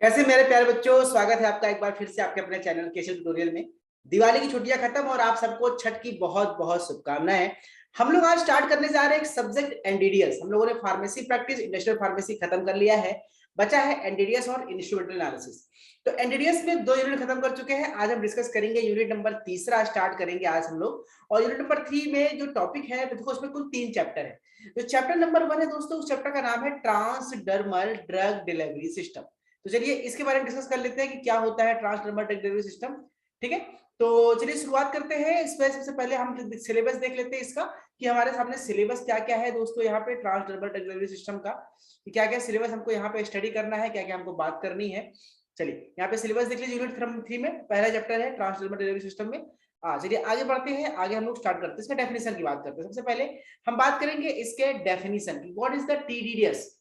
कैसे मेरे प्यारे बच्चों, स्वागत है आपका एक बार फिर से आपके अपने चैनल केशव ट्यूटोरियल में। दिवाली की छुट्टियां खत्म और आप सबको छठ की बहुत बहुत शुभकामनाएं। हम लोग आज स्टार्ट करने जा रहे हैं एक सब्जेक्ट एनडीडीएस। हम लोगों ने फार्मेसी प्रैक्टिस इंडस्ट्रियल फार्मेसी खत्म कर लिया है, बचा है एनडीडीएस और इंस्ट्रूमेंटल एनालिसिस। तो एनडीडीएस में 2 यूनिट खत्म कर चुके हैं। आज हम डिस्कस करेंगे यूनिट नंबर 3 स्टार्ट करेंगे आज हम लोग। और यूनिट नंबर 3 में जो टॉपिक है, देखो उसमें कुल 3 चैप्टर है। जो चैप्टर नंबर 1 है दोस्तों, उस चैप्टर का नाम है ट्रांसडर्मल ड्रग डिलीवरी सिस्टम। तो चलिए इसके बारे में डिस्कस कर लेते हैं कि क्या होता है ट्रांसडर्मल ड्रग डिलीवरी सिस्टम। ठीक है, तो चलिए शुरुआत करते हैं। इसमें सबसे पहले हम सिलेबस देख लेते हैं इसका, कि हमारे सामने सिलेबस क्या क्या है दोस्तों यहाँ पे ट्रांसडर्मल ड्रग डिलीवरी सिस्टम का, कि क्या क्या सिलेबस हमको यहाँ पे स्टडी करना है, क्या क्या हमको बात करनी है। चलिए यहाँ पे सिलेबस देख लीजिए। यूनिट 3 में पहला चैप्टर है ट्रांसडर्मल डिलीवरी सिस्टम में। चलिए आगे बढ़ते हैं। आगे हम लोग स्टार्ट करते हैं, इसका डेफिनेशन की बात करते हैं। सबसे पहले हम बात करेंगे इसके डेफिनेशन की, व्हाट इज द टीडीडीएस।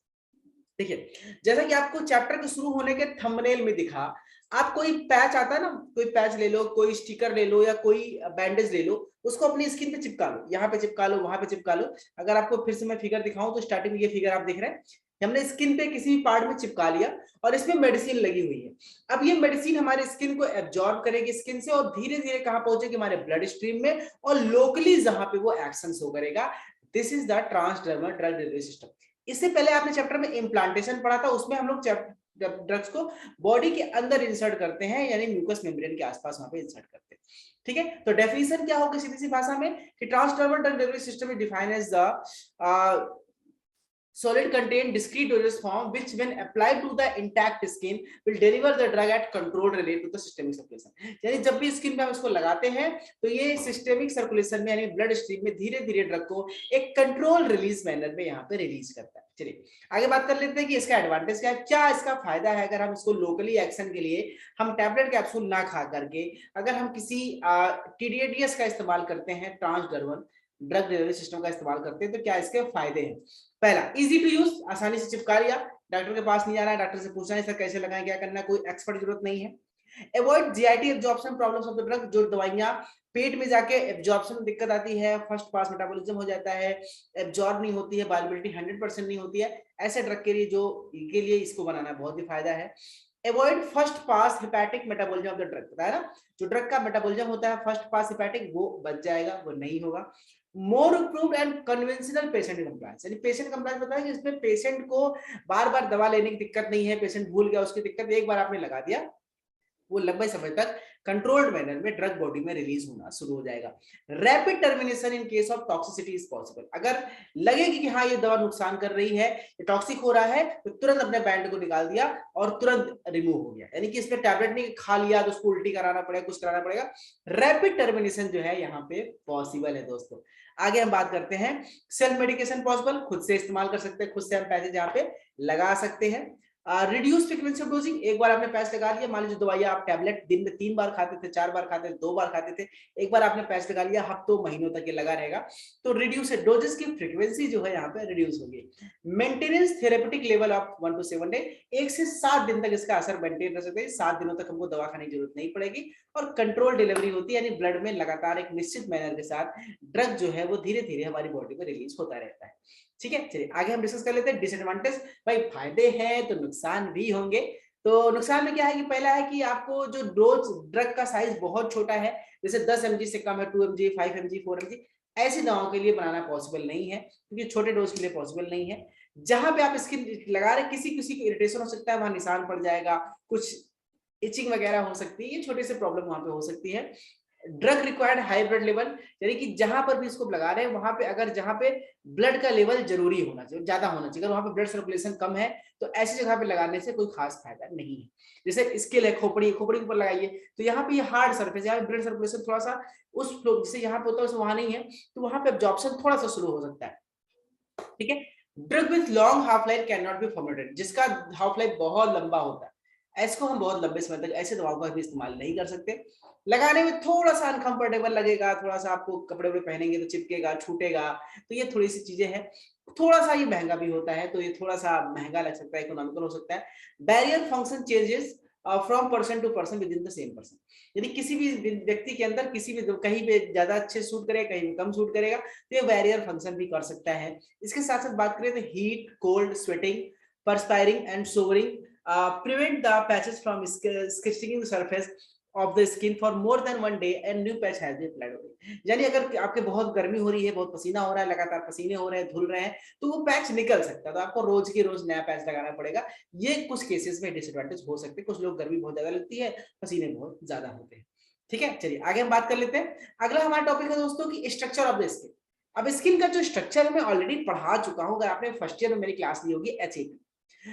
देखिए, जैसा कि आपको चैप्टर के शुरू होने के थंबनेल में दिखा, आप कोई पैच आता है ना, कोई पैच ले लो, कोई स्टिकर ले लो या कोई बैंडेज ले लो, उसको अपनी स्किन पे चिपका लो, यहाँ पे चिपका लो, वहां पे चिपका लो। अगर आपको फिर से मैं फिगर दिखाऊं तो स्टार्टिंग में ये फिगर आप देख रहे हैं, हमने स्किन पे किसी भी पार्ट में चिपका लिया और इसमें मेडिसिन लगी हुई है। अब ये मेडिसिन हमारे स्किन को एब्जॉर्ब करेगी स्किन से और धीरे धीरे कहां पहुंचेगी, हमारे ब्लड स्ट्रीम में, और लोकली जहां पे वो एक्शन शो करेगा। This is the transdermal drug delivery system. इससे पहले आपने चैप्टर में इम्प्लांटेशन पढ़ा था, उसमें हम लोग ड्रग्स को बॉडी के अंदर इंसर्ट करते हैं, यानी म्यूकस मेम्ब्रेन के आसपास वहां पे इंसर्ट करते हैं। ठीक है, तो डेफिनेशन क्या होगी सीधी सी भाषा में, कि transdermal drug delivery system is defined as the solid contain discrete dosage form which when applied to the intact skin will deliver the drug at controlled rate to the systemic circulation। यानी जब भी skin पे हम इसको लगाते हैं तो ये सिस्टेमिक सर्कुलेशन में यानी ब्लड स्ट्रीम में धीरे धीरे ड्रग को एक कंट्रोल रिलीज मैनर में यहाँ पे रिलीज करता है। चलिए आगे बात कर लेते हैं कि इसका एडवांटेज क्या है, क्या इसका फायदा है। अगर हम इसको लोकली एक्शन के लिए हम टैबलेट कैप्सूल ना खा करके अगर हम किसी टीडीडीएस का इस्तेमाल करते हैं, ट्रांसडर्मल ड्रग डिलीवरी सिस्टम का इस्तेमाल करते हैं, तो क्या इसके फायदे हैं। पहला, इजी टू यूज, आसानी से चिपका लिया, डॉक्टर के पास नहीं जाना है, डॉक्टर से पूछना है सर कैसे लगाएं, क्या करना है, कोई एक्सपर्ट जरूरत नहीं है। Avoid GIT absorption problems of the drug, जो दवाइयां पेट में जाके एब्जॉर्प्शन में दिक्कत आती है, फर्स्ट पास मेटाबॉलिज्म हो जाता है, एब्जॉर्ब नहीं होती है, बायोअवेलेबिलिटी 100% नहीं होती है, ऐसे ड्रग के लिए इसको बनाना बहुत ही फायदा है। Avoid first pass hepatic metabolism of the drug, पता है ना, जो ड्रग का मेटाबॉलिज्म होता है फर्स्ट पास हेपेटिक, वो बच जाएगा, वो नहीं होगा। More improved and conventional patient compliance, यानी पेशेंट कंप्लायंस बताया कि इसमें पेशेंट को बार बार दवा लेने की दिक्कत नहीं है, पेशेंट भूल गया उसकी दिक्कत, एक बार आपने लगा दिया वो लंबे समय तक कंट्रोल्ड मैनर में ड्रग बॉडी में रिलीज होना शुरू हो जाएगा। Rapid termination in case of toxicity is possible, अगर लगेगी कि हाँ ये दवा नुकसान कर रही है, ये टॉक्सिक हो रहा है, तो तुरंत अपने बैंड को निकाल दिया और तुरंत रिमूव हो गया, यानी कि इसमें टैबलेट नहीं खा लिया तो उसको उल्टी कराना पड़ेगा, कुछ कराना पड़ेगा। रैपिड टर्मिनेशन जो है यहाँ पे पॉसिबल है दोस्तों। आगे हम बात करते हैं सेल्फ मेडिकेशन पॉसिबल, खुद से इस्तेमाल कर सकते हैं, खुद से हम पैसे यहाँ पे लगा सकते हैं। रिड्यूस फ्रीक्वेंसी ऑफ डोजिंग, एक बार आपने पैच लगा लिया, मान लीजिए दवाइयां आप टैबलेट दिन में 3 बार खाते थे, 4 बार खाते थे, 2 बार खाते थे, एक बार आपने पैच लगा लिया, हफ्तों महीनों तक ये लगा रहेगा, तो रिड्यूस डोजेस की फ्रीक्वेंसी जो है यहाँ पे रिड्यूस होगी। Maintenance therapeutic level of 1 to 7 day, 1 से 7 दिन तक इसका असर मेंटेन कर सकते हैं, 7 दिनों तक हमको दवा खाने की जरूरत नहीं पड़ेगी। और कंट्रोल डिलीवरी होती है, यानी ब्लड में लगातार एक निश्चित मैनर के साथ ड्रग जो है वो धीरे धीरे हमारी बॉडी में रिलीज होता रहता है। ठीक है, चलिए आगे हम डिस्कस कर लेते हैं डिसएडवांटेज। भाई फायदे हैं तो नुकसान भी होंगे। तो नुकसान में क्या है कि पहला है कि आपको जो डोज ड्रग का साइज बहुत छोटा है, जैसे 10 mg से कम है, 2 mg, 5 mg, 4 mg, ऐसी दवाओं के लिए बनाना पॉसिबल नहीं है, क्योंकि छोटे डोज के लिए पॉसिबल नहीं है। जहां पे आप स्किन लगा रहे, किसी किसी को इरिटेशन हो सकता है, वहां निशान पड़ जाएगा, कुछ इचिंग वगैरह हो सकती है, ये छोटे से प्रॉब्लम वहां पे हो सकती है। Drug required high blood level, यानी कि जहां पर भी इसको लगा रहे हैं वहां पे अगर जहां पे ब्लड का लेवल जरूरी होना चाहिए, ज्यादा होना चाहिए, अगर वहां पे ब्लड सर्कुलेशन कम है तो ऐसी जगह पे लगाने से कोई खास फायदा नहीं है। जैसे स्किल है, खोपड़ी खोपड़ी के ऊपर लगाइए, तो यहाँ पे ये हार्ड सरफेस, यहाँ पे ब्लड सर्कुलेशन थोड़ा सा उस जैसे यहाँ पे होता है वहां नहीं है, तो वहां पे एब्जॉर्प्शन थोड़ा सा स्लो हो सकता है। ठीक है, drug with long half life can not be formulated, जिसका हाफ लाइफ बहुत लंबा होता है, ऐसको हम बहुत लंबे समय तक ऐसे दवाओं का भी इस्तेमाल नहीं कर सकते। लगाने में थोड़ा सा अनकंफर्टेबल लगेगा, थोड़ा सा आपको कपड़े वपड़े पहनेंगे तो चिपकेगा, छूटेगा, तो ये थोड़ी सी चीजें हैं। थोड़ा सा ये महंगा भी होता है, तो ये थोड़ा सा महंगा लग सकता है, इकोनॉमिकल हो सकता है। Barrier function changes from person to person within the same person, यदि किसी भी व्यक्ति के अंदर किसी भी कहीं पे ज्यादा अच्छे सूट करेगा, कहीं पे कम सूट करेगा, तो ये बैरियर फंक्शन भी कर सकता है। इसके साथ साथ बात करें तो heat, cold, sweating, perspiring and showering, prevent the patches from sticking the surface of the skin for more than 1 day and new patch has been applied. यानी अगर आपके बहुत गर्मी हो रही है, बहुत पसीना हो रहा है, लगातार पसीने हो रहे हैं, धुल रहे हैं, तो वो पैच निकल सकता है, तो आपको रोज के रोज नया पैच लगाना पड़ेगा। ये कुछ केसेस में डिसएडवांटेज हो सकते हैं। कुछ लोग गर्मी बहुत ज्यादा लगती है, पसीने बहुत ज्यादा होते हैं। ठीक है, चलिए आगे हम बात कर लेते हैं। अगला हमारा टॉपिक है दोस्तों की स्ट्रक्चर ऑफ द स्किन। अब स्किन का जो स्ट्रक्चर है मैं ऑलरेडी पढ़ा चुका हूँ, अगर आपने फर्स्ट ईयर में मेरी क्लास ली होगी एचएपी,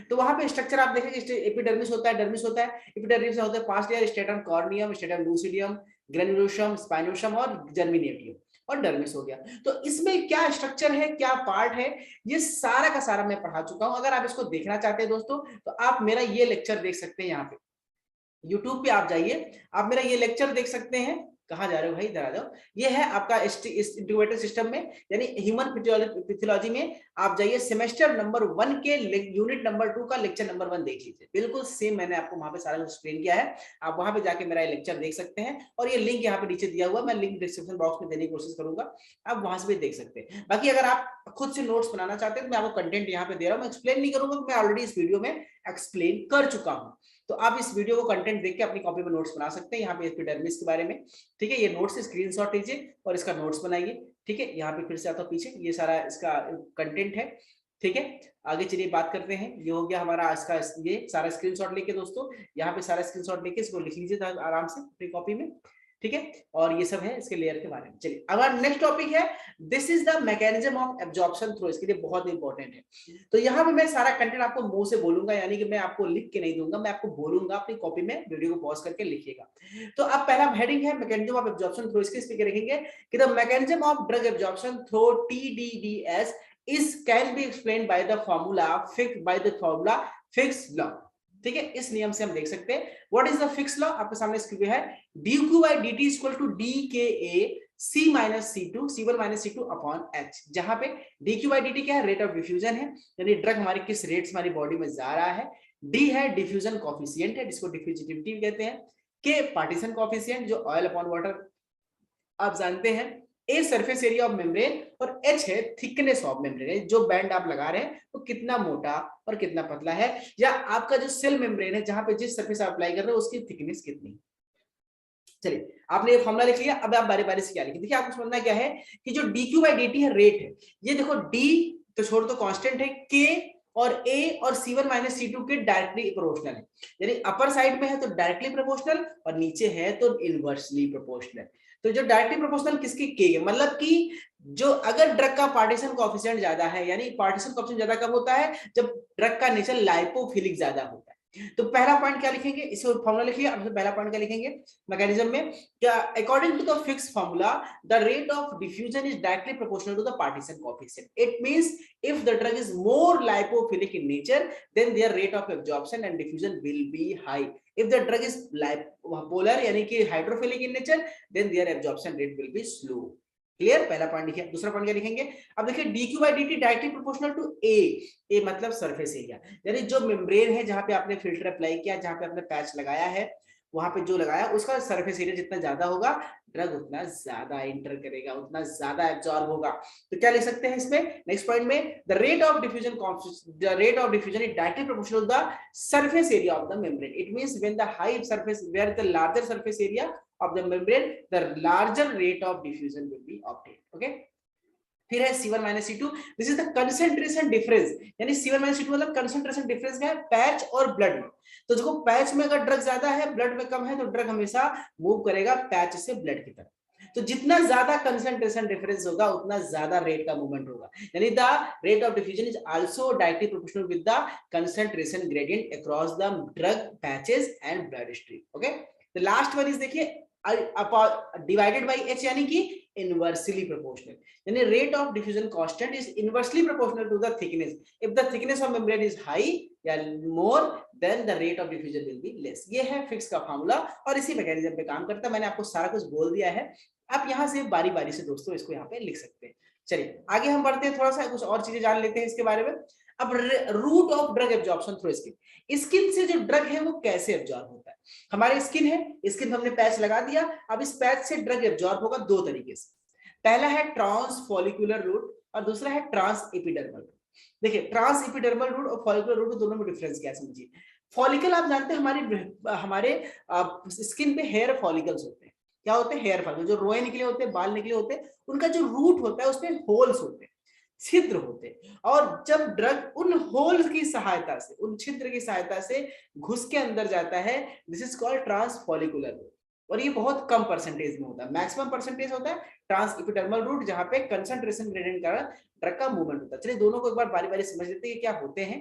तो वहां पे स्ट्रक्चर आप देखेंगे, एपिडर्मिस होता है, डर्मिस होता है। एपिडर्मिस होता है 5 layer, stratum corneum, stratum lucidum, granulosum, spinosum और जर्मिनेटियम, और डर्मिस हो गया। तो इसमें क्या स्ट्रक्चर है, क्या पार्ट है, ये सारा का सारा मैं पढ़ा चुका हूं। अगर आप इसको देखना चाहते हैं दोस्तों, तो आप मेरा ये लेक्चर देख सकते हैं। यहाँ पे यूट्यूब पे आप जाइए, आप मेरा ये लेक्चर देख सकते हैं। कहाँ जा रहे हो भाई, इधर आ जाओ। ये है आपका इंटीग्रेटेड सिस्टम में, यानी ह्यूमन फिजियोलॉजी में आप जाइए, सेमेस्टर नंबर 1 के यूनिट नंबर 2 का लेक्चर नंबर 1 देख लीजिए। बिल्कुल सेम मैंने आपको वहां पे सारा एक्सप्लेन किया है। आप वहां पे जाके मेरा लेक्चर देख सकते हैं, और ये लिंक यहाँ पे नीचे दिया हुआ, मैं लिंक डिस्क्रिप्शन बॉक्स में देने की कोशिश करूंगा, आप वहां से भी देख सकते हैं। बाकी अगर आप खुद से नोट्स बनाना चाहते हैं तो मैं आपको कंटेंट यहाँ पे दे रहा हूँ, मैं एक्सप्लेन नहीं करूंगा, मैं ऑलरेडी इस वीडियो में एक्सप्लेन कर चुका हूँ। तो आप इस वीडियो को कंटेंट देख के अपनी कॉपी में नोट्स बना सकते हैं, यहाँ पे एपिडर्मिस के बारे में। ठीक है, ये नोट्स स्क्रीनशॉट लीजिए और इसका नोट्स बनाइए। ठीक है, यहाँ पे फिर से आता हूँ पीछे, ये सारा इसका कंटेंट है। ठीक है, आगे चलिए बात करते हैं। ये हो गया हमारा इसका, ये सारा स्क्रीनशॉट लेके दोस्तों, यहाँ पे सारा स्क्रीनशॉट लेके इसको लिख लीजिए आराम से अपनी कॉपी में। ठीक है, और ये सब है इसके लेयर के बारे में। चलिए अब नेक्स्ट टॉपिक है, this is the mechanism of absorption through. इसके लिए बहुत इंपॉर्टेंट है। तो यहाँ पे मैं सारा कंटेंट आपको मुंह से बोलूंगा, यानी कि मैं आपको लिख के नहीं दूंगा, मैं आपको बोलूंगा, अपनी कॉपी में वीडियो को पॉज करके लिखिएगा। तो अब पहला हेडिंग है मैकेनिज्म ऑफ एब्जॉर्प्शन थ्रू। इसके स्पीकर लिखेंगे कि the mechanism of drug absorption through TDDS is can be explained by the formula Fick's law। ठीक है, इस नियम से हम देख सकते हैं what is the fix law. आपके सामने स्क्रीन है, dq by dt is equal to dka c minus c2 c1 minus c2 upon h, जहां पे dq by dt क्या है, रेट ऑफ डिफ्यूजन है, यानी ड्रग हमारी किस रेट से हमारी बॉडी में जा रहा है। d है डिफ्यूजन कोफिशिएंट है, जिसको डिफ्यूजिविटी कहते हैं। k पार्टीशन कोफिशिएंट, जो ऑयल अपॉन वाटर आप जानते हैं। A surface area of membrane, और एच है थिकनेस ऑफ मेम्ब्रेन, जो बैंड आप लगा रहे हैं वो कितना मोटा और कितना पतला है, या आपका जो सेल मेम्ब्रेन है जहां पे जिस सरफेस आप अप्लाई कर रहे हो उसकी थिकनेस कितनी। चलिए आपने ये फॉर्मूला लिख लिया, अब आप बारी बारी से क्या लिखें। देखिए आपको समझना क्या है कि जो dq by dt है रेट है, ये देखो d तो छोड़ दो कांस्टेंट है, k और a और c1 माइनस c2 के डायरेक्टली प्रोपोर्शनल है, यानी अपर साइड में है तो डायरेक्टली प्रोपोर्शनल और नीचे है तो इनवर्सली प्रोपोर्शनल। तो जो डायरेक्टली प्रोपोर्शनल किसके के, मतलब कि जो अगर ड्रग का पार्टीशन कोएफिशिएंट ज्यादा है, यानी पार्टीशन कोएफिशिएंट ज्यादा कब होता है, जब ड्रग का नेचर लाइपोफिलिक ज्यादा होता है। तो पहला पॉइंट क्या लिखेंगे, इसको फॉर्मूला लिखिए। अब पहला पॉइंट क्या लिखेंगे मैकेनिज्म में, क्या according to the fix formula the rate of diffusion is directly proportional to the partition coefficient. It means if the drug is more lipophilic in nature then their rate of absorption and diffusion will be high. If the drug is polar यानी कि hydrophilic in nature then their absorption rate will be slow. Clear, पहला point लिखिए। दूसरा point क्या लिखेंगे, अब देखिए dq by dt directly proportional to a मतलब सरफेस एरिया, यानी जो मेम्ब्रेन है जहां पे आपने फिल्टर अप्लाई किया, जहां पे आपने पैच लगाया है, वहां पे जो लगाया उसका सरफेस एरिया जितना ज्यादा होगा ड्रग उतना ज्यादा एंटर करेगा, उतना ज्यादा एब्जॉर्ब होगा। तो क्या लिख सकते हैं इसमें नेक्स्ट पॉइंट में, the rate of diffusion is directly proportional to the surface area of the membrane. It means when the high surface where the larger surface area of the membrane the larger rate of diffusion will be obtained। okay, फिर है C1 minus C2, this is the concentration difference, यानी C1 minus C2 मतलब concentration difference है patch और blood में। तो देखो patch में अगर ड्रग ज्यादा है ब्लड में कम है तो ड्रग हमेशा मूव करेगा पैच से ब्लड की तरफ। तो जितना ज्यादा कंसंट्रेशन डिफरेंस होगा उतना ज्यादा रेट का मूवमेंट होगा, यानी the rate of diffusion is also directly proportional with the concentration gradient across the drug patches and blood stream. Okay, the last one is देखिए डिवाइडेड बाय h, यानी कि inversely proportional, यानी rate of diffusion constant is inversely proportional to the thickness. If the thickness of membrane is high या more than the rate of diffusion will be less. ये है fix का formula और इसी mechanism पे काम करता है। मैंने आपको सारा कुछ बोल दिया है, आप यहाँ से बारी बारी से दोस्तों इसको यहाँ पे लिख सकते हैं। चलिए आगे हम बढ़ते हैं, थोड़ा सा कुछ और चीजें जान लेते हैं इसके बारे में। अब route of drug absorption through skin, skin से जो ड्रग है वो कैसे एब्जॉर्ब होता है। हमारी स्किन है, स्किन हमने पैच लगा दिया, अब इस पैच से ड्रग एब्जॉर्ब होगा दो तरीके से। पहला है ट्रांस फॉलिकुलर रूट और दूसरा है ट्रांस एपिडर्मल रूट। देखिए ट्रांस एपिडर्मल रूट और फॉलिकुलर रूट दोनों में डिफरेंस क्या है समझिए। फॉलिकल आप जानते हैं हमारे स्किन पे हेयर फॉलिकल्स होते हैं। क्या होते हैं? Hair follicle. जो रोए निकले होते हैं, बाल निकले होते हैं, उनका जो रूट होता है उसमें होल्स होते हैं, छिद्र होते हैं। और जब ड्रग उन होल्स की सहायता से, उन छिद्र की सहायता से घुस के अंदर जाता है, दिस इज कॉल्ड ट्रांसफॉलिकुलर रूट। और ये बहुत कम परसेंटेज में होता है। मैक्सिमम परसेंटेज होता है ट्रांस एपिडर्मल रूट, जहां पे कंसंट्रेशन ग्रेडियंट के कारण ड्रग का मूवमेंट होता है। चलिए दोनों को एक बार बारी बारी समझ लेते हैं क्या होते हैं।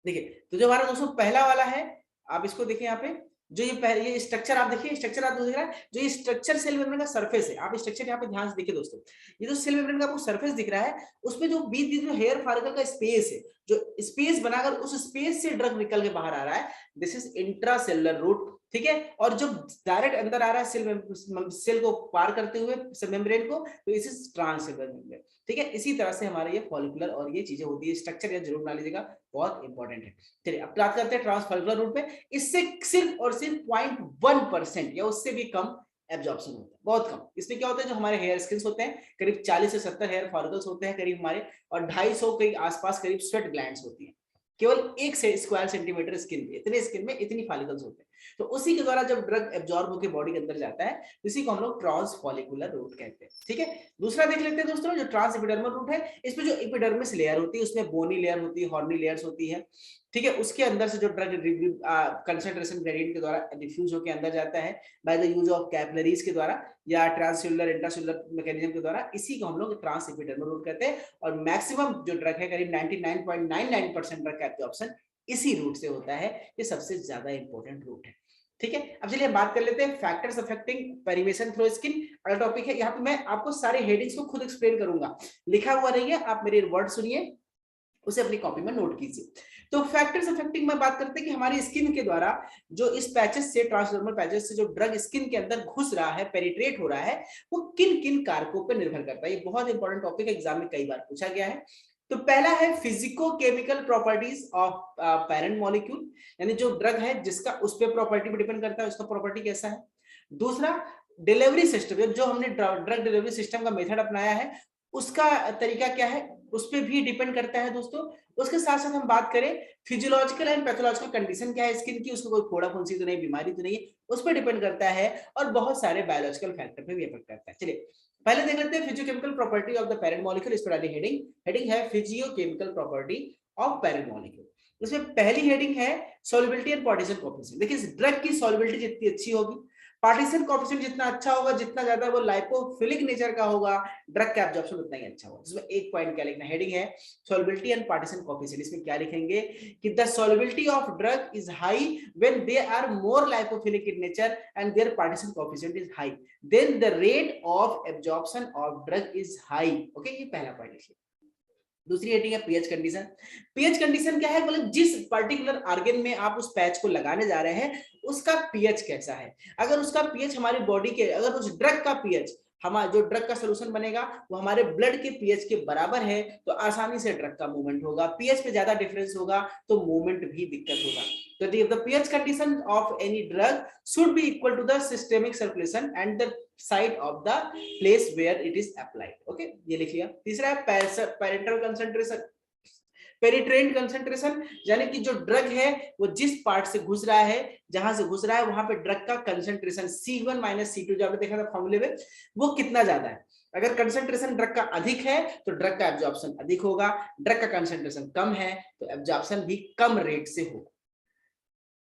देखिए, तो जो हमारा दोस्तों पहला वाला है, आप इसको देखिए यहाँ पे, जो ये स्ट्रक्चर आप देखिए, स्ट्रक्चर आप देख रहा है, जो ये स्ट्रक्चर सेल मेम्ब्रेन का सरफेस है, आप स्ट्रक्चर यहाँ पे ध्यान से देखिए दोस्तों, ये जो सेल मेम्ब्रेन का आपको सरफेस दिख रहा है, उसमें जो बीच बीच में हेयर फॉलिकल का स्पेस है, जो स्पेस बनाकर उस स्पेस से ड्रग निकल के बाहर आ रहा है, दिस इज इंट्रासेलुलर रूट। ठीक है, और जो डायरेक्ट अंदर आ रहा है सेल को पार करते हुए मेम्ब्रेन को, तो इस इज ट्रांससेलुलर मेम्ब्रेन। ठीक है, इसी तरह से हमारे ये फॉलिकुलर और ये चीजें होती है। स्ट्रक्चर जरूर बना लीजिएगा, बहुत इंपॉर्टेंट है। चलिए अब बात करते हैं ट्रांसफॉलिकुलर रूट पे। इससे सिर्फ और सिर्फ 0.1% या उससे भी कम एब्जॉर्प्शन होता है, बहुत कम। इसमें क्या होता है, जो हमारे हेयर स्किन्स होते हैं, करीब 40 से 70 हेयर फॉलिकल्स होते हैं करीब हमारे, और 250 के आसपास करीब स्वेट ग्लैंड्स होती हैं, केवल 1 स्क्वायर सेंटीमीटर स्किन में, इतने स्किन में इतनी फॉलिकल्स होते हैं। तो उसी के द्वारा जब ड्रग एब्जॉर्ब होकर बॉडी के अंदर जाता है, इसी को हम लोग ट्रांसफॉलिकुलर रूट कहते हैं। ठीक है, दूसरा देख लेते हैं दोस्तों, जो ट्रांस एपिडर्मल रूट है, इसमें जो एपिडर्मिस लेयर होती है, उसमें बोनी लेयर होती है, हॉर्नी लेयर्स होती है। ठीक है, उसके अंदर से जो ड्रग कंसंट्रेशन ग्रेडियंट के द्वारा डिफ्यूज होकर अंदर जाता है by the use of capillaries के द्वारा या ट्रांससेलुलर इंट्रासेलुलर मैकेनिज्म के द्वारा, इसी को हम लोग ट्रांस एपिडर्मल रूट कहते हैं। और मैक्सिमम जो ड्रग है, करीब 99.99% ड्रग का एब्जॉर्प्शन इसी रूट से होता है। ये सबसे ज्यादा इंपॉर्टेंट रूट है। ठीक है, अब चलिए बात कर लेते हैं फैक्टर्स अफेक्टिंग पेरिमेशन थ्रू स्किन। अगला टॉपिक है, यहाँ पे मैं आपको सारे हेडिंग्स को खुद एक्सप्लेन करूंगा, लिखा हुआ नहीं है, आप मेरे वर्ड सुनिए, उसे अपनी कॉपी में नोट कीजिए। तो फैक्टर्स अफेक्टिंग में बात करते हैं कि हमारी स्किन के द्वारा जो इस पैचेस से, ट्रांसडर्मल पैचेस से जो ड्रग स्किन के अंदर घुस रहा है, पेनिट्रेट हो रहा है, वो किन किन कारकों पर निर्भर करता है। ये बहुत इंपॉर्टेंट टॉपिक है, एग्जाम में कई बार पूछा गया है। तो पहला है physico chemical properties of parent molecule, यानी जो ड्रग है जिसका उस पर प्रॉपर्टी पर डिपेंड करता है, उसका प्रॉपर्टी कैसा है। दूसरा, डिलीवरी सिस्टम, जो हमने ड्रग डिलीवरी सिस्टम का मेथड अपनाया है, उसका तरीका क्या है, उस पर भी डिपेंड करता है दोस्तों। उसके साथ साथ हम बात करें फिजियोलॉजिकल एंड पैथोलॉजिकल कंडीशन क्या है स्किन की, उसको कोई फोड़ा फुंसी तो नहीं, बीमारी तो नहीं है, उस पर डिपेंड करता है। और बहुत सारे बायोलॉजिकल फैक्टर पे भी इफेक्ट करता है। चलिए पहले देख लेते हैं physicochemical property of the parent molecule. इस पर डाली हेडिंग है physicochemical property of parent molecule. इसमें पहली हेडिंग है सॉल्युबिलिटी एंड पार्टीशन कोएफिशिएंट। देखिए इस ड्रग की सॉल्युबिलिटी जितनी अच्छी होगी, पार्टीशन कोएफिशिएंट जितना अच्छा होगा, जितना ज्यादा वो लाइपोफिलिक नेचर का होगा, ड्रग का एब्जॉर्प्शन उतना ही अच्छा होगा। इसमें एक पॉइंट क्या लिखना, हेडिंग है सॉल्युबिलिटी एंड पार्टीशन कोएफिशिएंट। इसमें क्या लिखेंगे कि the solubility of drug is high when they are more lipophilic in nature and their partition coefficient is high, then the rate of absorption of drug is high. Okay, ये पहला point लिखिए। दूसरी heading है pH condition. PH condition क्या है, मतलब जिस particular organ में आप उस पैच को लगाने जा रहे हैं उसका पीएच कैसा है। अगर उसका पीएच हमारी बॉडी के, अगर उस ड्रग का पीएच, हमारा जो ड्रग का सोल्यूशन बनेगा वो हमारे ब्लड के पीएच के बराबर है, तो आसानी से ड्रग का मूवमेंट होगा। पीएच पे ज्यादा डिफरेंस होगा तो मूवमेंट भी दिक्कत होगा। तो the pH condition of any drug should be equal to the systemic circulation and the site of the place where it is applied. Okay, ये लिख लिया। तीसरा है पेरेंटल कंसंट्रेशन, पेनिट्रेंट कंसंट्रेशन, यानी कि जो ड्रग है वो जिस पार्ट से घुस रहा है, जहां से घुस रहा है वहां पे ड्रग का कंसंट्रेशन C1 - C2 जो आपने देखा था फॉर्मूले में, वो कितना ज्यादा है। अगर कंसंट्रेशन ड्रग का अधिक है तो ड्रग का एब्जॉर्प्शन अधिक होगा, ड्रग का कंसंट्रेशन कम है तो एब्जॉर्प्शन भी कम रेट से होगा।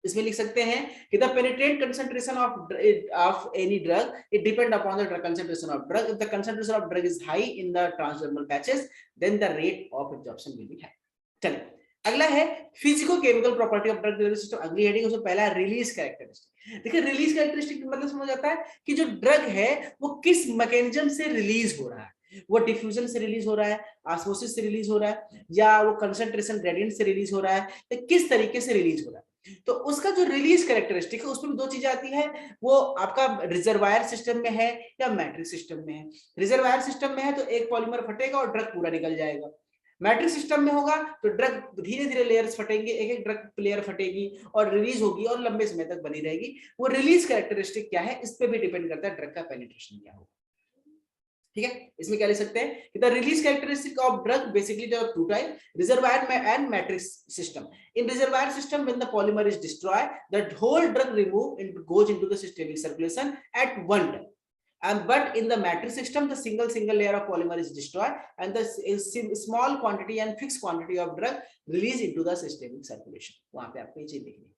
इसमें लिख सकते हैं कि the penetrant concentration of any drug it depend upon the concentration of drug. If the concentration of drug is high in the transdermal patches then the rate of absorption will be high. चलिए अगला है physico chemical property of drug delivery system. अगली heading उसमें पहला है release characteristic. देखिए release characteristic मतलब समझ आता है कि जो ड्रग है वो किस मैकेनिज्म से रिलीज हो रहा है। वो डिफ्यूजन से रिलीज हो रहा है, ऑस्मोसिस से रिलीज हो रहा है, या वो कंसंट्रेशन ग्रेडियंट से रिलीज हो रहा है, या किस तरीके से रिलीज हो रहा है। तो उसका जो रिलीज कैरेक्टरिस्टिक है उसमें दो चीजें आती है, वो आपका रिजर्वायर सिस्टम में है या मैट्रिक्स सिस्टम में है। रिजर्वायर सिस्टम में है तो एक पॉलीमर फटेगा और ड्रग पूरा निकल जाएगा। मैट्रिक्स सिस्टम में होगा तो ड्रग धीरे धीरे लेयर्स फटेंगे, एक एक ड्रग लेयर फटेगी और रिलीज होगी और लंबे समय तक बनी रहेगी। वो रिलीज कैरेक्टरिस्टिक क्या है इस पे भी डिपेंड करता है ड्रग का पेनिट्रेशन क्या होगा। ठीक है, इसमें क्या लिख सकते हैं कि the release characteristic of drug basically there are two type, reservoir and matrix system. In reservoir system when the polymer is destroyed the whole drug remove it goes into the systemic circulation at one time. And but in the matrix system, the single layer of polymer is destroyed, and the small quantity and fixed quantity of drug released into the systemic circulation. वहां पे आपको ये चीज देखनी है.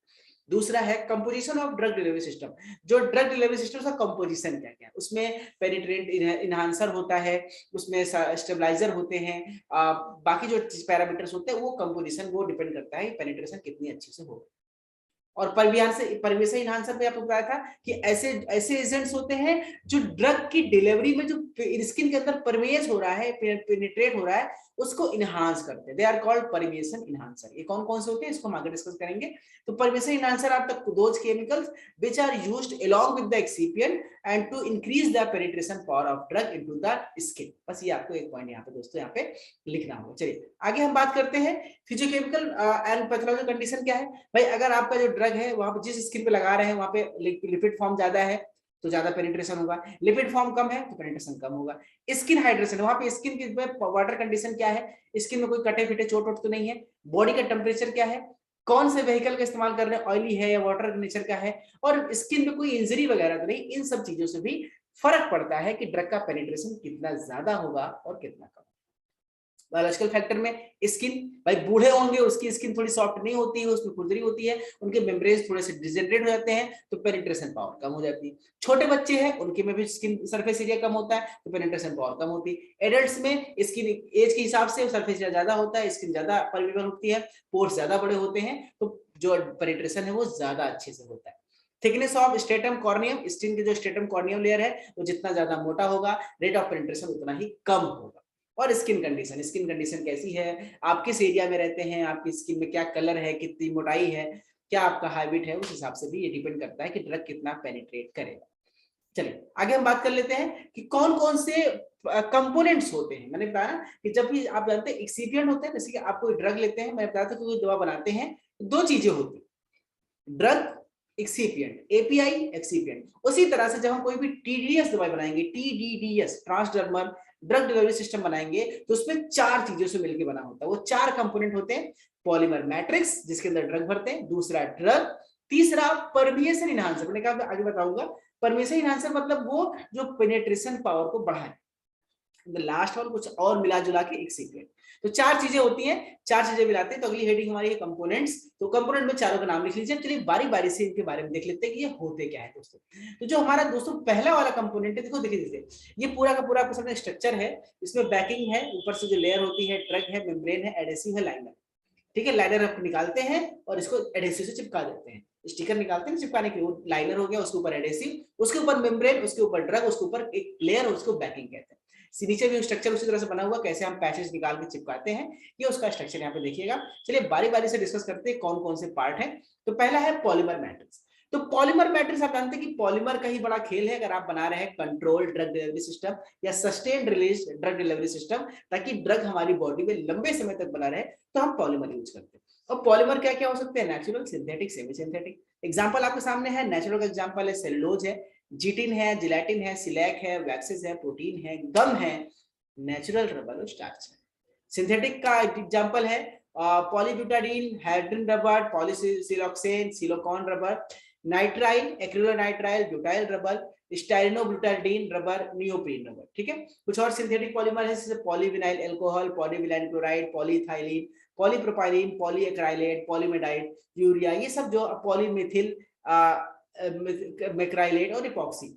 दूसरा है composition of drug delivery system. जो ड्रग डिलीवरी सिस्टम का कंपोजिशन क्या क्या है, उसमें पेनिट्रेंट इनहांसर होता है, उसमें स्टेबलाइजर होते हैं, बाकी जो पैरामीटर्स होते हैं वो कंपोजिशन वो डिपेंड करता है पेनिट्रेशन कितनी अच्छी से हो. और परवेशन इनहांसर पे आपको बताया था कि ऐसे एजेंट्स होते हैं जो ड्रग की डिलीवरी में जो स्किन के अंदर परवेश हो रहा है, पेनिट्रेट हो रहा है, उसको इनहांस करते हैं. They are called permeation enhancer. ये कौन कौन से होते हैं इसको हम आगे डिस्कस करेंगे. तो permeation enhancer are those chemicals which are used along with the excipient and to increase the penetration power of drug into the skin. बस ये आपको एक पॉइंट यहाँ पे दोस्तों यहाँ पे लिखना होगा. चलिए आगे हम बात करते हैं फिजियोकेमिकल एंड पैथोलॉजिकल कंडीशन क्या है. भाई अगर आपका जो ड्रग है वहां पे जिस स्किन पे लगा रहे हैं वहां पे लिपिड फॉर्म ज्यादा है तो ज्यादा पेनिट्रेशन होगा, लिपिड फॉर्म कम है तो पेनिट्रेशन कम होगा. स्किन हाइड्रेशन, वहां पे स्किन की वाटर कंडीशन क्या है, स्किन में कोई कटे फिटे चोट वोट तो नहीं है, बॉडी का टेम्परेचर क्या है, कौन से व्हीकल का इस्तेमाल कर रहे हैं, ऑयली है या वाटर नेचर का है, और स्किन में कोई इंजरी वगैरह तो नहीं. इन सब चीजों से भी फर्क पड़ता है कि ड्रग का पेनिट्रेशन कितना ज्यादा होगा और कितना कम. बायोलॉजिकल फैक्टर में स्किन, भाई बूढ़े होंगे उसकी स्किन थोड़ी सॉफ्ट नहीं होती है, उसमें खुरदरी होती है, उनके मेम्ब्रेन्स थोड़े से डिजेनरेट हो जाते हैं तो पेनिट्रेशन पावर कम हो जाती है. छोटे बच्चे हैं उनके में भी स्किन सरफेस एरिया कम होता है तो पेनिट्रेशन पावर कम होती है. एडल्ट्स में स्किन एज के हिसाब से सरफेस एरिया ज्यादा होता है, स्किन ज्यादा परमेबल होती है, पोर्स ज्यादा बड़े होते हैं तो जो पेनिट्रेशन है वो ज्यादा अच्छे से होता है. Thickness of stratum corneum, skin के जो स्ट्रेटम कॉर्नियम लेयर है वो जितना ज्यादा मोटा होगा रेट ऑफ पेनिट्रेशन उतना ही कम होगा. और स्किन कंडीशन कैसी है, आप किस एरिया में रहते हैं, आपकी स्किन में क्या कलर है, कितनी मोटाई है, क्या आपका हैबिट है, उस हिसाब से भी ये डिपेंड करता है कि ड्रग कितना पेनिट्रेट करेगा. चलिए आगे हम बात कर लेते हैं कि कौन कौन से कंपोनेंट्स होते हैं. मैंने बताया कि जब भी आप जानते हैं एक्सिपिएंट होते हैं, जैसे कि आप कोई ड्रग लेते हैं, मैंने बताया था कि कोई दवा बनाते हैं दो चीजें होती है, ड्रग एक्सिपिएंट, एपीआई एक्सिपिएंट. उसी तरह से जब हम कोई भी टीडीएस दवाई बनाएंगे, टीडीडीएस ट्रांसडर्मल ड्रग डिलीवरी सिस्टम बनाएंगे तो उसमें चार चीजों से मिलकर बना होता है. वो चार कंपोनेंट होते हैं, पॉलीमर मैट्रिक्स जिसके अंदर ड्रग भरते हैं, दूसरा ड्रग, तीसरा परमिएशन इनहांसर. मैंने कहा आगे बताऊंगा. परमिएशन इनहांसर मतलब वो जो पेनिट्रेशन पावर को बढ़ाए, लास्ट वन कुछ और मिला जुला के एक्सिपिएंट. तो चार चीजें होती हैं, चार चीजें मिलाते हैं. तो अगली हेडिंग हमारी है कंपोनेंट्स. तो कंपोनेंट में चारों का नाम लिख लीजिए. चलिए बारी बारी से इनके बारे में देख लेते हैं कि ये होते क्या है दोस्तों. तो जो हमारा दोस्तों पहला वाला कंपोनेंट है, देखो देखिए ये पूरा का पूरा स्ट्रक्चर है. इसमें बैकिंग है, ऊपर से जो लेयर होती है ड्रग है, मेम्ब्रेन है, एडेसिव है, लाइनर. ठीक है, लाइनर आप निकालते हैं और इसको एडेसिव से चिपका देते हैं. स्टिकर निकालते हैं चिपकाने के लिए, वो लाइनर हो गया, उसके ऊपर एडेसिव, उसके ऊपर मेम्ब्रेन, उसके ऊपर ड्रग, उसके ऊपर एक लेयर, उसको बैकिंग कहते हैं. नीचे भी स्ट्रक्चर उसी तरह से बना हुआ, कैसे हम पैचेस निकाल के चिपकाते हैं, ये उसका स्ट्रक्चर यहाँ पे देखिएगा. चलिए बारी बारी से डिस्कस करते हैं कौन कौन से पार्ट है. तो पहला है पॉलीमर मैट्रिक्स. तो पॉलीमर मैट्रिक्स आप जानते हैं कि पॉलीमर का ही बड़ा खेल है. अगर आप बना रहे हैं कंट्रोल ड्रग डिलीवरी सिस्टम या sustained release drug delivery system, ताकि ड्रग हमारी बॉडी में लंबे समय तक बना रहे, तो हम पॉलीमर यूज करते हैं. और पॉलीमर क्या क्या हो सकते हैं, natural, synthetic, semi synthetic. Example आपके सामने है. नेचुरल का एग्जाम्पल है सेलुलोज है, जीटिन है, जिलेटिन है, सिलैक है, वैक्सेस है, प्रोटीन है, गम है, नेचुरल रबर और स्टार्च है. सिंथेटिक का एग्जांपल है polybutadiene, hydrogen rubber, polysiloxane, silicone rubber, nitrile, acrylonitrile, butyl rubber, styrene butadiene rubber, neoprene rubber. ठीक है. कुछ और सिंथेटिक पॉलीमर है जैसे polyvinyl alcohol, polyvinyl chloride, polyethylene, polypropylene, polyacrylate, polyamide, urea, ये सब जो पॉलीमिथिल मैक्राइलेट और इपॉक्सी.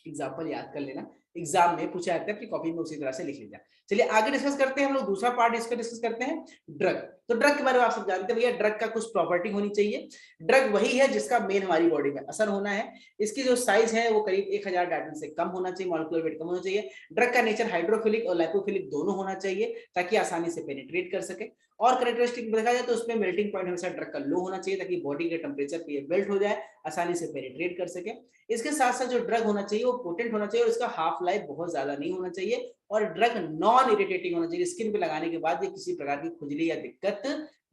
एग्जांपल याद कर लेना, एग्जाम में पूछा जाता है, अपनी कॉपी में उसी तरह से लिख लीजिए. चलिए आगे डिस्कस करते हैं हम लोग. दूसरा पार्ट इसका डिस्कस करते हैं ड्रग. तो ड्रग के बारे में आप सब जानते हैं भैया, ड्रग का कुछ प्रॉपर्टी होनी चाहिए. ड्रग वही है जिसका मेन हमारी बॉडी में असर होना है. इसकी जो साइज है वो करीब 1000 डाल्टन से कम होना चाहिए, मॉलिक्यूलर वेट कम होना चाहिए. ड्रग का नेचर हाइड्रोफिलिक और लाइपोफिलिक दोनों होना चाहिए ताकि आसानी से पेनिट्रेट कर सके. और कैरेक्टरिस्टिक देखा जाए तो उसमें मेल्टिंग पॉइंट हमेशा ड्रग का लो होना चाहिए ताकि बॉडी के टेम्परेचर पे ये मेल्ट हो जाए, आसानी से पेनिट्रेट कर सके. इसके साथ साथ जो ड्रग होना चाहिए वो पोटेंट होना चाहिए और इसका हाफ लाइफ बहुत ज्यादा नहीं होना चाहिए. और ड्रग नॉन इरिटेटिंग होना चाहिए, स्किन पे लगाने के बाद ये किसी प्रकार की खुजली या दिक्कत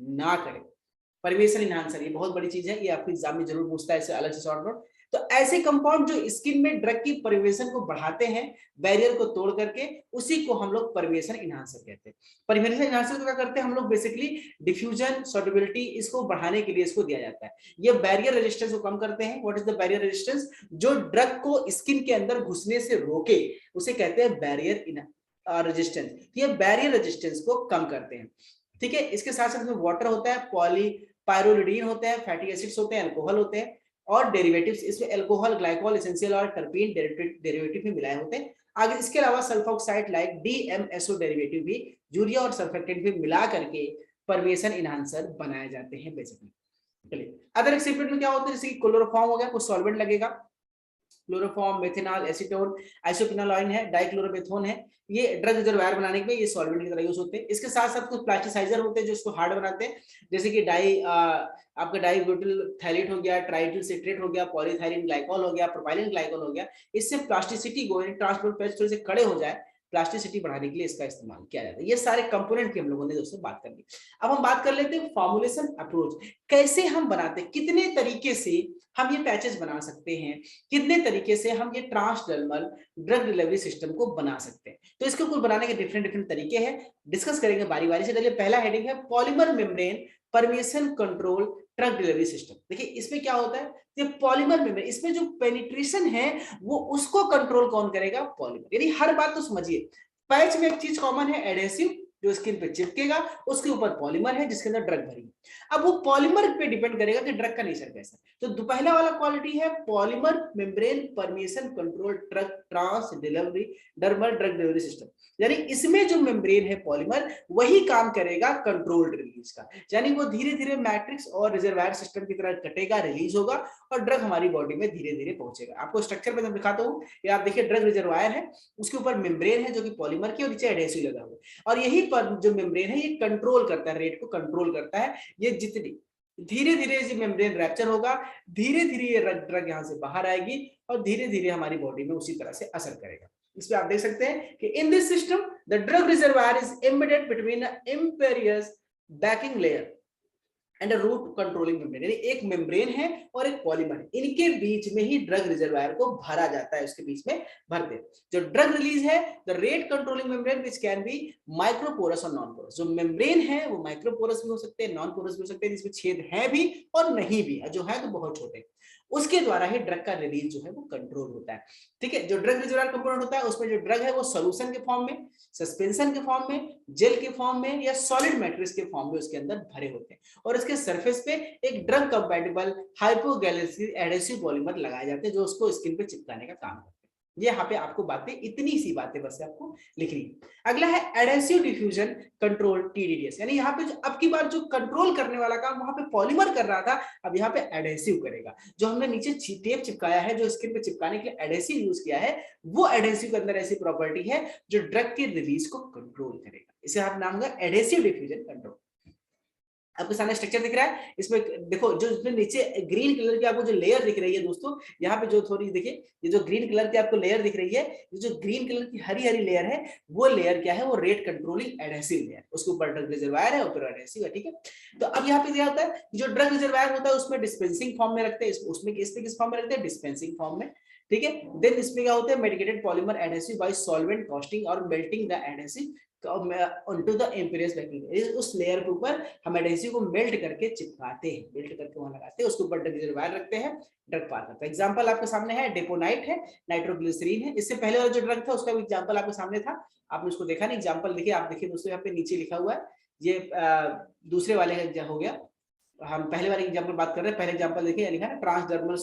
ना करे. परवेशन इनहांसर ये बहुत बड़ी चीज है, ये आपके एग्जाम में जरूर पूछता है, इसे अलग से शॉर्ट नोट. तो ऐसे कंपाउंड जो स्किन में ड्रग की परवेशन को बढ़ाते हैं, बैरियर को तोड़ करके, उसी को हम लोग परवेशन इनहांसर कहते हैं। परवेशन इनहांसर क्या करते हैं हम लोग, बेसिकली डिफ्यूजन सॉल्युबिलिटी इसको बढ़ाने के लिए इसको दिया जाता है। ये बैरियर रेजिस्टेंस को कम करते हैं। What is the barrier resistance? जो ड्रग को स्किन के अंदर घुसने से रोके, उसे कहते हैं बैरियर रेजिस्टेंस। ये बैरियर रेजिस्टेंस को कम करते हैं। ठीक है, इसके साथ साथ में वाटर होता है, पॉलीपायरोलिडीन होते हैं, फैटी एसिड्स होते हैं, अल्कोहल होते हैं और डेरिवेटिव्स, इसमें अल्कोहल, ग्लाइकोल, एसेंशियल और टर्पीन डेरिवेटिव भी मिलाए होते हैं। आगे इसके अलावा सल्फोक्साइड लाइक डीएमएसओ डेरिवेटिव भी, यूरिया और सल्फेक्टेंट भी मिला करके परवेशन इनहांसर बनाए जाते हैं बेसिकली। चलिए अदर एक्सिपिएंट में क्या होता है, जैसे कि क्लोरोफॉर्म हो गया, कुछ सॉल्वेंट लगेगा, क्लोरोफॉर्म, मेथिनॉल, एसीटोन, आइसोफिनोलाइन है, डाइक्लोरोमेथोन है, ये ड्रग रिजर्वायर बनाने में ये सॉल्वेंट की तरह यूज होते हैं। इसके साथ साथ कुछ प्लास्टिसाइजर होते हैं जो इसको हार्ड बनाते हैं, जैसे कि आपका डाइब्यूटिल थैलेट हो गया, ट्राइटिल सिट्रेट हो गया, पॉलीथाइलिन ग्लाइकॉल हो गया, प्रोपाइलिन ग्लाइकॉल हो गया। इससे प्लास्टिसिटी को, ट्रांसपोर्ट पेज थोड़े से कड़े हो जाए, प्लास्टिसिटी बढ़ाने के लिए इसका इस्तेमाल किया जाता है। ये सारे कंपोनेंट की हम लोगों ने दोस्तों बात कर ली। अब हम बात कर लेते हैं फॉर्मुलेशन अप्रोच, कैसे हम बनाते हैं, कितने तरीके से हम ये पैचेस बना सकते हैं, कितने तरीके से हम ये ट्रांसडर्मल ड्रग डिलीवरी सिस्टम को बना सकते हैं। तो इसको कुल बनाने के डिफरेंट तरीके हैं, डिस्कस करेंगे बारी बारी से। चलिए पहला हेडिंग है polymer membrane permeation control drug delivery system. देखिए इसमें क्या होता है, ये पॉलीमर मेम्ब्रेन, इसमें जो पेनिट्रेशन है वो उसको कंट्रोल कौन करेगा, पॉलीमर। यानी हर बात तो समझिए, पैच में एक चीज कॉमन है, एडेसिव जो स्किन पे चिपकेगा, उसके ऊपर पॉलीमर है जिसके अंदर ड्रग भरी। अब वो पॉलीमर पे डिपेंड करेगा कि ड्रग का नेचर कैसा है। तो पहला वाला क्वालिटी है polymer membrane permeation control drug trans delivery dermal drug delivery system. यानी इसमें जो मेम्ब्रेन है पॉलीमर, वही काम करेगा कंट्रोल्ड रिलीज का, यानी वो धीरे धीरे मैट्रिक्स और रिजर्वायर सिस्टम की तरह कटेगा, रिलीज होगा और ड्रग हमारी बॉडी में धीरे धीरे पहुंचेगा। आपको स्ट्रक्चर में दिखाता हूँ, ये आप देखिए ड्रग रिजर्वायर है, उसके ऊपर मेम्ब्रेन है जो कि पॉलीमर की, और नीचे एडेसिव लगा हुआ है, और यही पर जो मेम्ब्रेन है ये कंट्रोल करता है, रेट को कंट्रोल करता है। ये जितनी धीरे धीरे ये मेम्ब्रेन रैप्चर होगा, धीरे धीरे ये ड्रग यहाँ से बाहर आएगी और धीरे धीरे हमारी बॉडी में उसी तरह से असर करेगा। इसमें आप देख सकते हैं कि in this system the drug reservoir is embedded between a imperious backing layer and rate controlling membrane. यानी एक मेम्ब्रेन है और एक पॉलीमर है, इनके बीच में ही ड्रग रिजर्वायर को भरा जाता है, उसके बीच में भरते हैं। जो ड्रग रिलीज है the rate controlling membrane which can be microporous और नॉन पोरस। जो मेम्ब्रेन है वो माइक्रोपोरस भी हो सकते हैं, नॉन पोरस भी हो सकते हैं, जिसमें छेद है भी और नहीं भी है, जो है तो बहुत छोटे, उसके द्वारा ही ड्रग का रिलीज जो है वो कंट्रोल होता है। ठीक है, जो ड्रग रिजर्वायर कंपोनेंट होता है उसमें जो ड्रग है वो सोल्यूशन के फॉर्म में, सस्पेंशन के फॉर्म में, जेल के फॉर्म में या सॉलिड मैट्रिक्स के फॉर्म में उसके अंदर भरे होते हैं, और इसके सरफेस पे एक ड्रग कंपैटिबल हाइपोगैलेसिक एडेसिव पॉलीमर लगाए जाते हैं जो उसको स्किन पे चिपकाने का काम करते हैं। ये यहाँ पे आपको बातें, इतनी सी बातें बस आपको लिखनी। अगला है एडेसिव डिफ्यूजन कंट्रोल टीडीडीएस, यानी यहाँ पे अब की बार जो कंट्रोल करने वाला काम वहां पे पॉलीमर कर रहा था, अब यहाँ पे एडेसिव करेगा। जो हमने नीचे टेप चिपकाया है, जो स्किन पे चिपकाने के लिए एडेसिव यूज किया है, वो एडेसिव के अंदर ऐसी प्रॉपर्टी है जो ड्रग के रिलीज को कंट्रोल करेगा। इसे आप नाम होगा एडेसिव डिफ्यूजन कंट्रोल। आपके सामने स्ट्रक्चर दिख रहा है, इसमें देखो जो इसमें नीचे ग्रीन कलर की आपको जो लेयर दिख रही है दोस्तों, यहाँ पे जो थोड़ी देखिए, ये जो ग्रीन कलर की आपको लेयर दिख रही है, ये जो ग्रीन कलर की हरी हरी लेयर है, वो लेयर क्या है, वो रेट कंट्रोलिंग एडेसिव लेयर, उसके ऊपर ड्रग रिजर्वायर है, ऊपर एडेसिव है। ठीक है, तो अब यहाँ पे क्या होता है, जो ड्रग रिजर्वायर होता है उसमें डिस्पेंसिंग फॉर्म में रखते हैं, उसमें किस फॉर्म में रखते हैं, डिस्पेंसिंग फॉर्म में। ठीक है, देन इसमें क्या होता है, medicated polymer adhesive by solvent casting और melting the adhesive onto the imperious backing layer। उस लेयर के ऊपर हम एडेसिव को मेल्ट करके चिपकाते हैं, मेल्ट करके वहां लगाते हैं, उसके ऊपर ड्रग रिजर्वायर रखते हैं, ड्रग पार करता है। एग्जांपल आपके सामने है डेपोनाइट है, नाइट्रोग्लिसरीन है। इससे पहले वाला जो ड्रग था उसका भी एग्जांपल आपके सामने था, आपने उसको देखा नहीं, एग्जांपल देखिए, आप देखिए दोस्तों यहाँ पे नीचे लिखा हुआ है, ये दूसरे वाले का हो गया, हम पहले वाले एग्जांपल बात कर रहे हैं। पहले एग्जांपल देखिए लिखा है ट्रांसडर्मल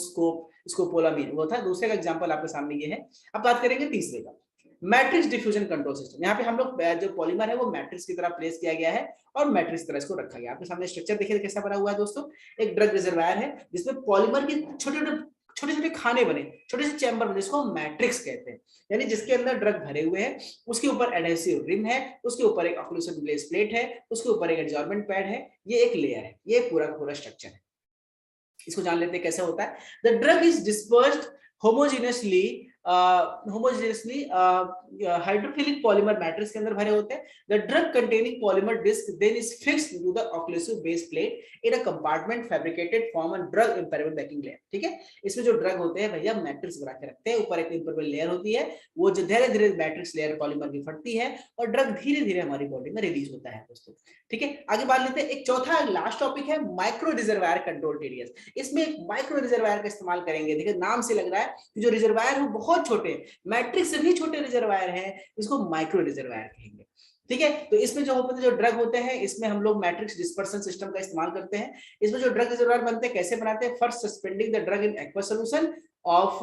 स्कोपोलामीन, वो था, दूसरे का एग्जांपल आपके सामने ये है। अब बात करेंगे तीसरे का, मैट्रिक्स डिफ्यूजन कंट्रोल सिस्टम। यहाँ पे हम लोग जो पॉलीमर है वो मैट्रिक्स की तरह प्लेस किया गया है और मैट्रिक्स तरह इसको रखा गया। आपके सामने स्ट्रक्चर देखिए कैसा बना हुआ है दोस्तों, एक ड्रग रिजर्वायर है जिसमें पॉलीमर के छोटे छोटे खाने बने, छोटे से चैम्बर बने, जिसको मैट्रिक्स कहते हैं, यानी जिसके अंदर ड्रग भरे हुए हैं। उसके ऊपर एडेसिव रिम है, उसके ऊपर एक ऑक्लूसिव बेस प्लेट है, उसके ऊपर एक एडजॉर्बमेंट पैड है, ये एक लेयर है, ये पूरा का पूरा स्ट्रक्चर है। इसको जान लेते हैं कैसे होता है। The drug is dispersed homogeneously homogeneously hydrophilic polymer matrix के अंदर भरे होते हैं। The drug containing polymer disc then is fixed to the occlusive base plate in a compartment fabricated from a drug impermeable backing layer. ठीक है, इसमें जो drug होते हैं भैया मैट्रिक्स बना के रखते हैं, ऊपर एक इम्पेरेबल लेयर होती है, वो जो धीरे धीरे मैट्रिक्स लेयर पॉलीमर की फटती है और ड्रग धीरे धीरे हमारी बॉडी में रिलीज होता है दोस्तों। ठीक है, आगे बात लेते हैं। एक चौथा लास्ट टॉपिक है माइक्रो रिजर्वायर कंट्रोल टीडीएस। इसमें एक माइक्रो रिजर्वायर का इस्तेमाल करेंगे। देखिए नाम से लग रहा है कि जो रिजर्वायर है बहुत छोटे, मैट्रिक्स से भी छोटे रिजर्वायर है, इसको माइक्रो रिजर्वायर कहेंगे। ठीक है, तो इसमें जो होते हैं, जो ड्रग होते हैं, इसमें हम लोग मैट्रिक्स डिस्पर्सन सिस्टम का इस्तेमाल करते हैं। इसमें जो ड्रग रिजर्वायर बनते हैं कैसे बनाते हैं? First suspending the drug in aqua solution of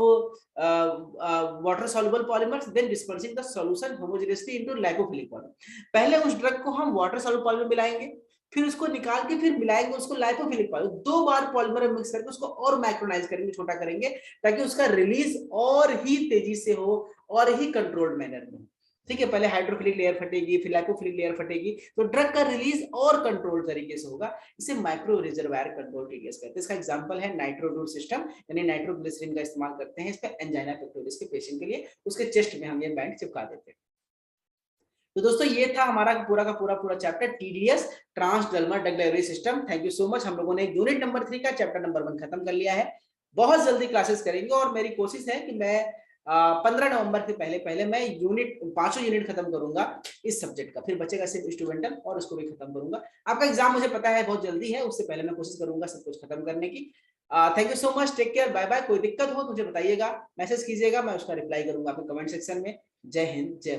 water soluble polymers, then dispersing the solution homogeneously into lipophilic polymer। पहले उस ड्रग को हम वाटर सॉल्युबल पॉलीमर मिलाएंगे, फिर उसको निकाल के फिर मिलाएंगे उसको लाइपोफिलिक पॉलीमर, 2 बार पॉलीमर में मिक्स करके उसको और माइक्रोनाइज करेंगे, छोटा करेंगे, ताकि उसका रिलीज और ही तेजी से हो और ही कंट्रोल्ड मैनर में। ठीक है, पहले हाइड्रोफिलिक लेयर फटेगी, फिर लाइपोफिलिक लेयर फटेगी, तो ड्रग का रिलीज और कंट्रोल तरीके से होगा। इसे माइक्रो रिजर्वायर कंट्रोल टीडीएस कहते हैं। इसका एग्जांपल है नाइट्रोडूर सिस्टम, यानी नाइट्रोग्लिसरीन का इस्तेमाल करते हैं इस पे एंजाइना पेक्टोरिस के पेशेंट के लिए, उसके चेस्ट में हम ये बैंड चिपका देते हैं। तो दोस्तों ये था हमारा पूरा का पूरा chapter TDS, transdermal drug delivery system. Thank you so much. हम लोगों ने यूनिट नंबर 3 का चैप्टर नंबर 1 खत्म कर लिया है। बहुत जल्दी क्लासेस करेंगे और मेरी कोशिश है कि मैं 15 नवंबर के पहले मैं यूनिट 5 यूनिट खत्म करूंगा इस सब्जेक्ट का, फिर बचेगा सिर्फ इंस्ट्रूमेंटल और उसको भी खत्म करूंगा। आपका एग्जाम मुझे पता है बहुत जल्दी है, उससे पहले मैं कोशिश करूंगा सब कुछ खत्म करने की। Thank you so much, take care, bye bye. कोई दिक्कत हो मुझे बताइएगा, मैसेज कीजिएगा, मैं उसका रिप्लाई करूंगा आपके कमेंट सेक्शन में। जय हिंद, जय